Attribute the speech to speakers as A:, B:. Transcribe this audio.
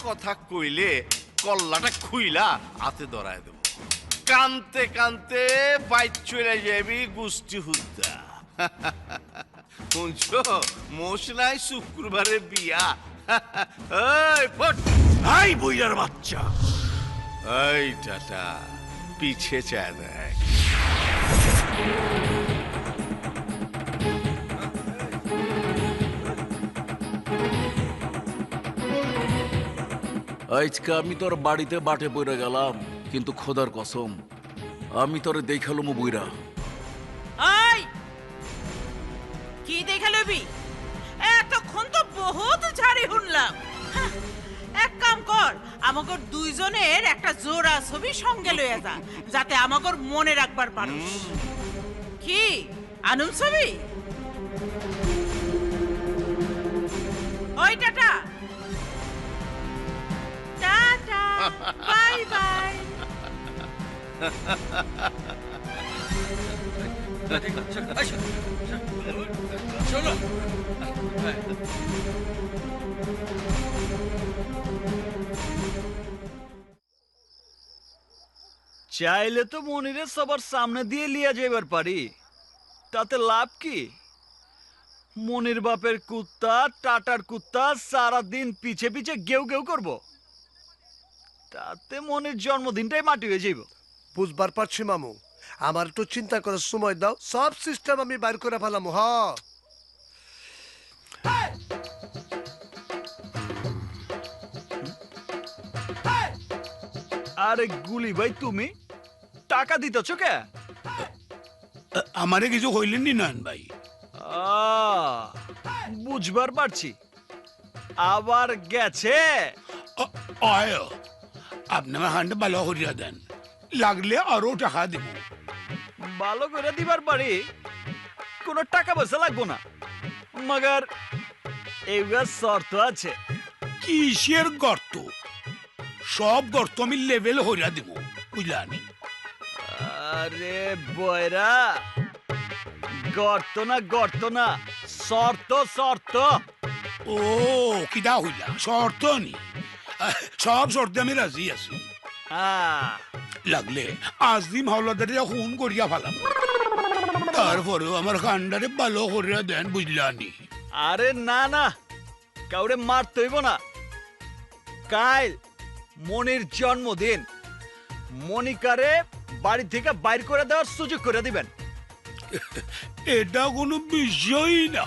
A: কথা কইলে কল্লাটা খুইলা হাতে ধরায় দেব। কানতে কানতে বাইক চলে যাবি গুষ্টি হুদ্দা। শুনছো মোশনাই শুক্রবারে বিয়া। এই ফট
B: এই বইলার বাচ্চা,
A: এই টাটা পিছে চায় দেখ।
C: আজকে আমি তোর বাড়িতে বাটে পড়ে গেলাম, কিন্তু খোদার কসম আমি তোরে দেখালুম বুইরা।
D: আই কি দেখে লবি? এতক্ষণ তো বহুত ঝাড়ি শুনলাম। হ্যাঁ, এক কাম কর, আমাগর দুইজনের একটা জোড়া ছবি সঙ্গে লইয়া যা, যাতে আমাগর মনে রাখবার পারুস। কি আনুম ছবি? ওই টাটা টাটা, বাই বাই।
B: চলো।
E: চাইলে তো মনিরে সবার সামনে দিয়ে লিয়া যাইবার পারি, তাতে লাভ কি? মনির বাপের কুত্তা টাটার কুত্তা সারাদিন পিছে পিছে গেউ গেউ করব, তাতে মনির জন্মদিনটাই মাটি হয়ে যাইব।
F: বুঝবার পারছি মামু, আমার একটু চিন্তা করার সময় দাও, সব সিস্টেম আমি বাইর করে ফেলাম। হ
E: আরে গুলি ভাই, তুমি টাকা দিতেছ কে?
B: আমারে কিছু হইলেন নি নয়ন ভাই?
E: বুঝবার পারছি, আবার গেছে।
B: আয় আপনি আমার হান্ডে ভালো করিয়া দেন, লাগলে আরো টাকা দিব।
E: ভালো করে দিবার পারি, কোনো টাকা পয়সা লাগবো না, মগর এইবার শর্ত আছে।
B: কিসের গর্ত? সব গর্ত আমি লেভেল হইয়া দিব, বুঝলানি?
E: আরে বয়রা, গর্ত না শর্ত শর্ত।
B: ও কিদা হইলা শর্ত নি? সব শর্তে আমি রাজি আছি। লাগলে আজিম হাওলাদারে খুন করিয়া ফেলাম, তারপরেও আমার কান্ডারে ভালো করিয়া দেন, বুঝলানি?
E: আরে না না, কাউরে মারতে হইব না। কাল মনির জন্মদিন, মনিকারে বাড়ি থেকে বাইর করে দেওয়ার সুযোগ করে দিবেন।
B: এটা কোনো বিষয়ই না।